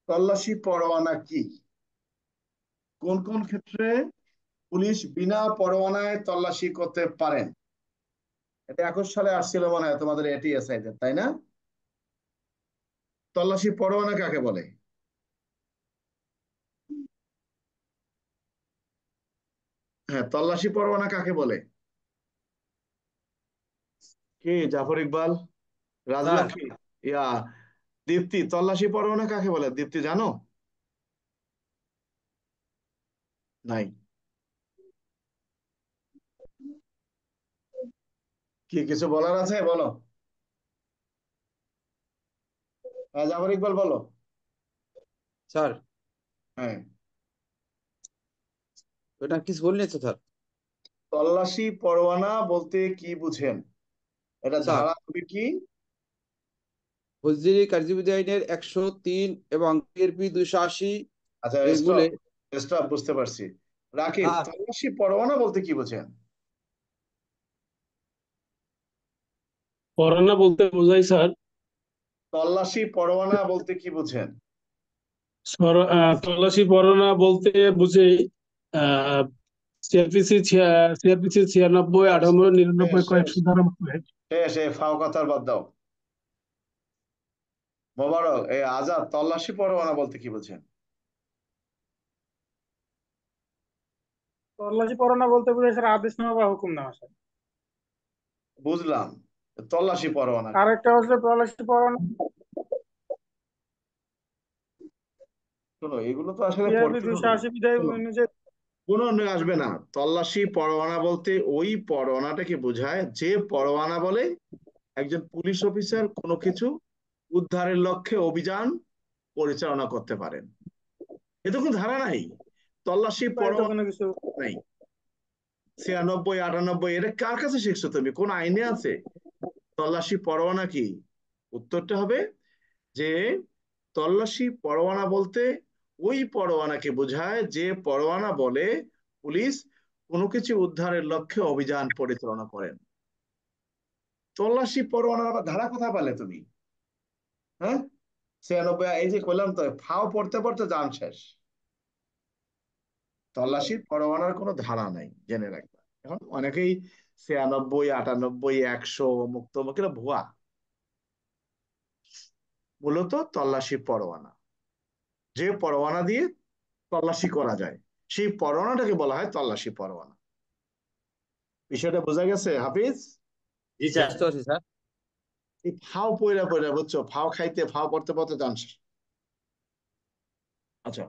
তল্লাশি পরোয়ানা কি? কোন কোন ক্ষেত্রে পুলিশ বিনা পরোয়ানায় তল্লাশি করতে পারেন? এটা 21 সালে আসছিল মনে হয় তোমাদের এটিএসআই তে, তাই না? তল্লাশি পরোয়ানা কাকে বলে? হ্যাঁ, তল্লাশি পরোয়ানা কাকে বলে? কি জাফর ইকবাল, রাজলক্ষ্মী, ইয়া দীপ্তি, তল্লাশি পরোয়ানা কাকে বলে? দীপ্তি জানো? নাই? কি কিছু বলার আছে? বলো। হ্যাঁ জাফর ইকবাল বলো। স্যার হ্যাঁ, ওটা কিছু বললেন তো স্যার। তল্লাশি পরোয়ানা বলতে কি বুঝেন? এটা স্যার ধারা হবে কি? ফৌজদারি কার্যবিধি আইনের 103 এবং সিআরপি 280 আচ্ছা, এর স্টপ মূলে। স্টপ, বুঝতে পারছি। রাকিব, স্যার তল্লাশি পরোয়ানা বলতে কি বুঝেন? করোনা বলতে বোঝাই স্যার, তল্লাশি পরোয়ানা বলতে কি বুঝেন? তল্লাশি পরোয়ানা বলতে বুঝি সিআরপিসি 96, 98, 99 শেষ শেষ কয়েকশো ধারা মোতাবেক। শেষ, এই ফাও কথার বাদ দাও। মোবারক, এই আজাদ, তল্লাশি পরোয়ানা বলতে কি বুঝেন? তল্লাশি পরোয়ানা বলতে বোঝায় স্যার আদেশনামা বা হুকুমনামা স্যার। বুঝলাম, তল্লাশি পরোয়ানা কি? আরেকটা হচ্ছে তল্লাশি পরোয়ানা শোনো, এগুলো তো আসলে সিআরপি পড়তে হবে। 280 বিধায় শোনো, অনুযায়ী। কোনো আসবে না। তল্লাশি পরোয়ানা বলতে ওই পরোয়ানাটাকে বোঝায় যে পরোয়ানা বলে একজন পুলিশ অফিসার কোনো কিছু উদ্ধারের লক্ষ্যে অভিযান পরিচালনা করতে পারেন। এ তো কোনো ধারা নাই, তল্লাশি তো পরোয়ানা কোনো কিছু নাই। 96, 98 এটা কার কাছে শিখছো তুমি? কোন আইনে আছে তল্লাশি পরোয়ানা কি? উত্তরটা হবে যে তল্লাশি পরোয়ানা বলতে ওই পরোয়ানাকে বোঝায় যে পরোয়ানা বলে পুলিশ কোনো কিছু উদ্ধারের লক্ষ্যে অভিযান পরিচালনা করেন। তল্লাশি পরোয়ানার আবার ধারা কোথায় পেলে তুমি? হ্যাঁ, 96, এই যে কইলাম তো, ফাও পড়তে পড়তে জান শেষ। তল্লাশি পরোয়ানার কোনো ধারা নাই, জেনে রাখবা। এখন অনেকেই 96, 98, 100 মুক্ত মুখে ভুয়া। মূলত তল্লাশি পরোয়ানা, যে পরোয়ানা দিয়ে তল্লাশি করা যায় সেই পরোয়ানাটাকে বলা হয় তল্লাশি পরোয়ানা। বিষয়টা বোঝা গেছে হাফিজ? জি স্যার। বুঝতে পারছি স্যার। এই ফাও পয়রা পয়রা, বুঝছো, ফাও খাইতে ফাও পড়তে পড়তে জানছে। আচ্ছা,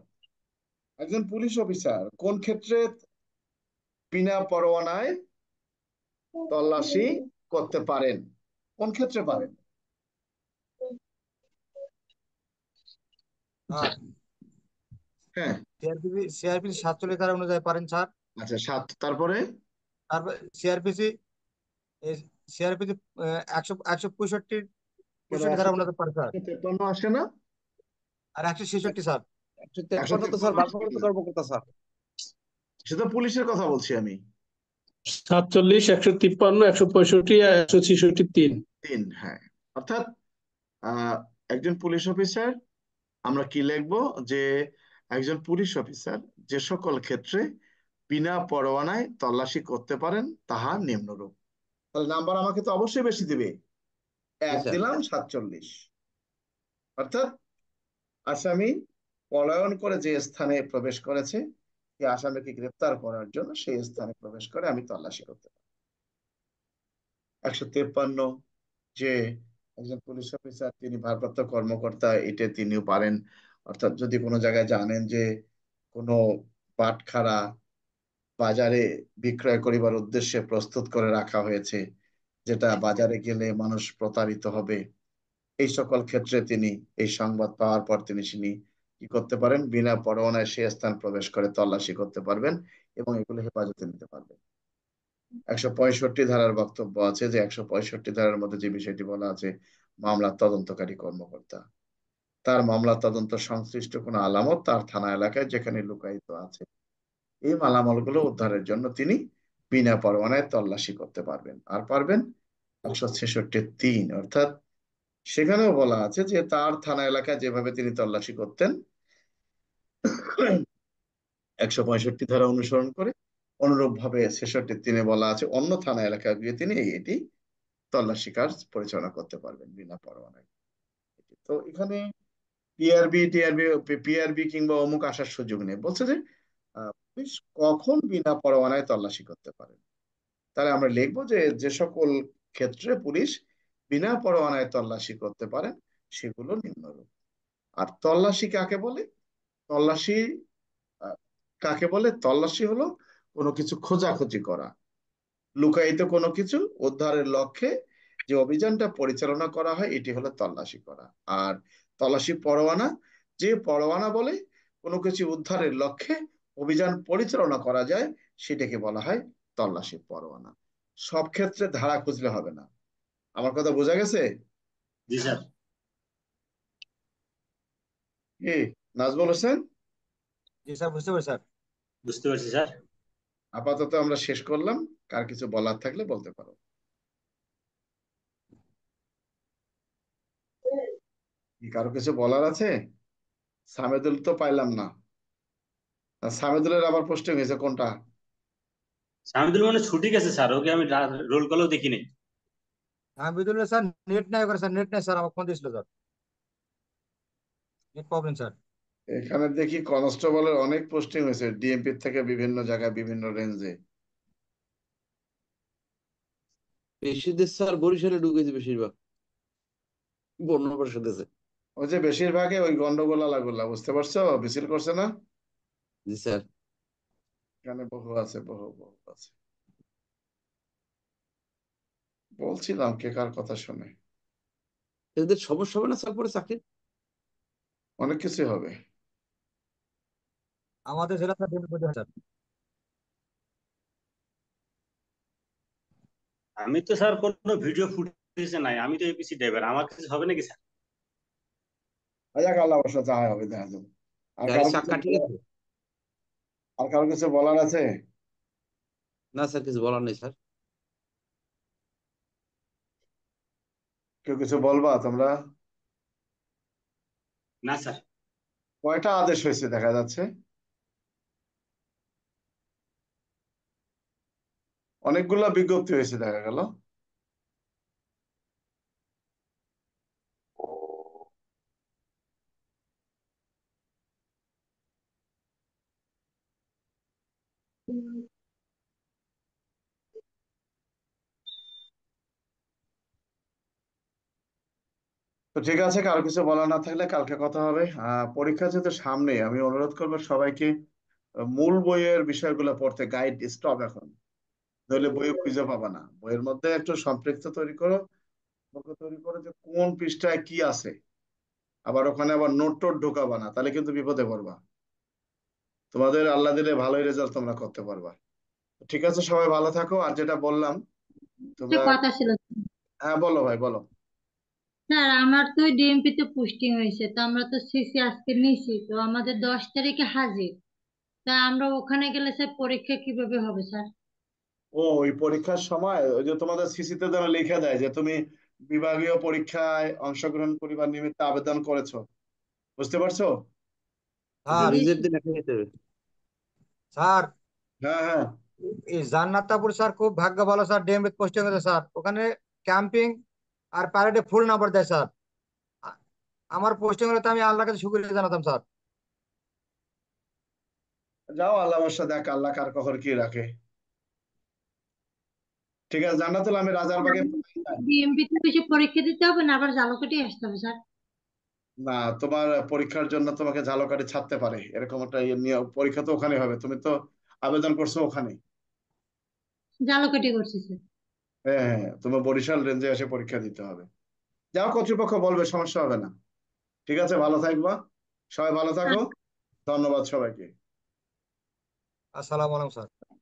একজন পুলিশ অফিসার কোন ক্ষেত্রে বিনা পরোয়ানায় তল্লাশি করতে পারেন? কোন ক্ষেত্রে পারেন? হ্যাঁ, সিআরপিসি 47 ধারা অনুযায়ী পারেন স্যার। আচ্ছা, 7, তারপরে? তারপর সিআরপিসি সিআরপিসি 165 ধারা অনুযায়ী পারে স্যার। 153 আসে না? আর 166 স্যার। 153 তো স্যার 153 আসে ভারপ্রাপ্ত কিনা? কর্মকর্তা স্যার। সেটা পুলিশের কথা বলছি আমি। 47, 153, 165 আর 166(3). 3, হ্যাঁ। অর্থাৎ একজন পুলিশ অফিসার, আমরা কি লিখবো যে একজন পুলিশ অফিসার যে সকল ক্ষেত্রে বিনা পরোয়ানায় তল্লাশি করতে পারেন তাহা নিম্নরূপ। তাহলে নাম্বার আমাকে তো অবশ্যই বেশি দিবে। জি 1 স্যার। দিলাম 47। অর্থাৎ আসামি পলায়ন করে যে স্থানে প্রবেশ করেছে, সেই আসামিকে গ্রেপ্তার করার জন্য সেই স্থানে প্রবেশ করে আমি তল্লাশি করতে পারি। 153, যে একজন পুলিশ অফিসার, তিনি ভারপ্রাপ্ত কর্মকর্তা, এটা তিনিও পারেন। অর্থাৎ যদি কোনো জায়গায় জানেন যে কোনো বাটখারা বাজারে বিক্রয় করিবার উদ্দেশ্যে প্রস্তুত করে রাখা হয়েছে, যেটা বাজারে গেলে মানুষ প্রতারিত হবে, এই সকল ক্ষেত্রে তিনি এই সংবাদ পাওয়ার পর তিনি কি করতে পারেন, বিনা পরোয়ানায় সে স্থান প্রবেশ করে তল্লাশি করতে পারবেন এবং এগুলো হেফাজতে নিতে পারবেন। 165 ধারার বক্তব্য আছে যে 165 ধারার মধ্যে যে বিষয়টি বলা আছে, মামলার তদন্তকারী কর্মকর্তা তার মামলা তদন্ত সংশ্লিষ্ট কোনো আলামত তার থানা এলাকায় যেখানে লুকায়িত আছে, এই মালামালগুলো উদ্ধারের জন্য তিনি বিনা পরোয়ানায় তল্লাশি করতে পারবেন। আর পারবেন 166(3), অর্থাৎ সেখানেও বলা আছে যে তার থানা এলাকায় যেভাবে তিনি তল্লাশি করতেন 165 ধারা অনুসরণ করে, অনুরূপ ভাবে 66(3) বলা আছে অন্য থানা এলাকায় গিয়ে তিনি এটি তল্লাশি কাজ পরিচালনা করতে পারবেন বিনা পরোয়ানায়। তো এখানে পিআরবি কিংবা অমুক আসার সুযোগ নেই, বলছে যে পুলিশ কখন বিনা পরোয়ানায় তল্লাশি করতে পারে। তাহলে আমরা লিখবো যে যে সকল ক্ষেত্রে পুলিশ বিনা পরোয়ানায় তল্লাশি করতে পারেন সেগুলো নিম্নরূপ। আর তল্লাশি কাকে বলে? তল্লাশি আহ, কাকে বলে? তল্লাশি হলো কোনো কিছু খোঁজাখুঁজি করা, লুকায়িত কোনো কিছু উদ্ধারের লক্ষ্যে যে অভিযানটা পরিচালনা করা হয় এটি হলো তল্লাশি করা। আর তল্লাশি পরোয়ানা, যে পরোয়ানা বলে কোনো কিছু উদ্ধারের লক্ষ্যে অভিযান পরিচালনা করা যায় সেটাকে বলা হয় তল্লাশি পরোয়ানা। সব ক্ষেত্রে ধারা খুঁজলে হবে না। আমার কথা বোঝা গেছে? জি স্যার। কি নাজমুল হোসেন? জি স্যার, বুঝতে পারছি স্যার। বুঝতে পারছি স্যার। আপাতত আমরা শেষ করলাম, কার কিছু বলার থাকলে বলতে পারো। কি কারো কিছু বলার আছে? সামেদুল তো পাইলাম না। সামেদুলের আবার পোস্টিং হয়েছে কোনটা? সামিদুল মানে ছুটি গেছে স্যার, ওকে আমি রোল কলেও দেখি নাই। আমি বিদুল স্যার, নেট নাই করে স্যার, নেট নাই স্যার, আমার ফোন দিছিল স্যার, নেট প্রবলেম স্যার। এখানে দেখি কনস্টেবলের অনেক পোস্টিং হয়েছে ডিএমপি থেকে বিভিন্ন জায়গায় বিভিন্ন রেঞ্জে। বেশিদের স্যার বরিশালে ঢুকেছে বেশিরভাগ, বন্যপ্রাসদ আছে। ওই যে বেশিরভাগই ওই গন্ডগোল আলাগুলা, বুঝতে পারছো? মিছিল করছে না? জি স্যার। এখানে বহু আছে, বহু বহু আছে। বলছিলাম কে কার কথা শুনে। এদের সমস্যা হবে না স্যার পরে চাকরি? অনেক কিছু হবে। আমাদের জেলা স্যার স্যার। আমি তো স্যার কোনো ভিডিও ফুটেজে নাই, আমি তো এপিসি ড্রাইভার, আমার কিছু হবে নাকি স্যার? আচ্ছা, আল্লাহ বর্ষা যাওয়া হবে, দেখা যাবে। আর গাড়ির কারো কিছু চাকা ঠিক আছে? আর কারো কিছু বলার আছে? না স্যার, কিছু বলার নেই স্যার। কেউ কিছু বলবা তোমরা? না স্যার। কয়টা আদেশ হয়েছে দেখা যাচ্ছে? অনেকগুলা বিজ্ঞপ্তি হয়েছে দেখা গেল। তো ঠিক আছে, কারো কিছু বলার না থাকলে কালকে কথা হবে। পরীক্ষা যেহেতু সামনে, আমি অনুরোধ করবো সবাইকে মূল বইয়ের বিষয়গুলো পড়তে। গাইড স্টপ এখন, নইলে বই খুঁজে পাবা না। বইয়ের মধ্যে একটু সম্পৃক্ত তৈরি করো, তৈরি করো যে কোন পৃষ্ঠায় কি আছে। আবার ওখানে আবার নোট টোট ঢোকাবা না, তাহলে কিন্তু বিপদে পড়বা। তোমাদের আল্লাহ দিলে ভালোই রেজাল্ট তোমরা করতে পারবা। ঠিক আছে, সবাই ভালো থাকো। আর যেটা বললাম একটা তোমরা। কথা ছিল হ্যাঁ বলো ভাই, বলো। স্যার, আমার তো ডিএমপি তে পোস্টিং হয়েছে, তো আমরা তো সিসি আজকে নিছি, তো আমাদের 10 তারিখে হাজির। তা আমরা ওখানে গেলে স্যার পরীক্ষা কিভাবে হবে স্যার? ওই পরীক্ষার সময় ওই যে তোমাদের সিসিতে যেন লিখে দেয় যে তুমি বিভাগীয় পরীক্ষায় অংশগ্রহণ করিবার নিমিত্তে আবেদন করেছো, বুঝতে পারছো? স্যার, জি রিজের স্যার। দিন একটা যেতে হবে। স্যার হ্যাঁ হ্যাঁ। এই জান্নাতাপুর স্যার খুব ভাগ্য ভালো স্যার, ডিএমবি পোস্টিং হয়েছে স্যার, ওখানে ক্যাম্পিং আর প্যারেডে ফুল নাম্বার দেয় স্যার। আ- আমার পোস্টিং হলে তো আমি আল্লাহর কাছে শুকরিয়া জানাতাম স্যার। যাও, আল্লাহ ভরসা, দেখ আল্লাহ কার কখন কি রাখে। ঠিক আছে জান্নাতুল, আমি রাজারবাগে ডিএমপি তে এসে পরীক্ষা দিতে হবে না আবার ঝালকাঠি আসতে হবে স্যার? না, তোমার পরীক্ষার জন্য তোমাকে ঝালকাঠি ছাড়তে পারে, এরকম একটা পরীক্ষা তো ওখানে হবে, তুমি তো আবেদন করছো ওখানে। ঝালকাঠি করছি স্যার। হ্যাঁ হ্যাঁ হ্যাঁ, তোমার বরিশাল রেঞ্জে এসে পরীক্ষা দিতে হবে। যাও, কর্তৃপক্ষ বলবে, সমস্যা হবে না। ঠিক আছে, ভালো থাকবা, সবাই ভালো থাকো। ধন্যবাদ সবাইকে। আসসালামু আলাইকুম স্যার।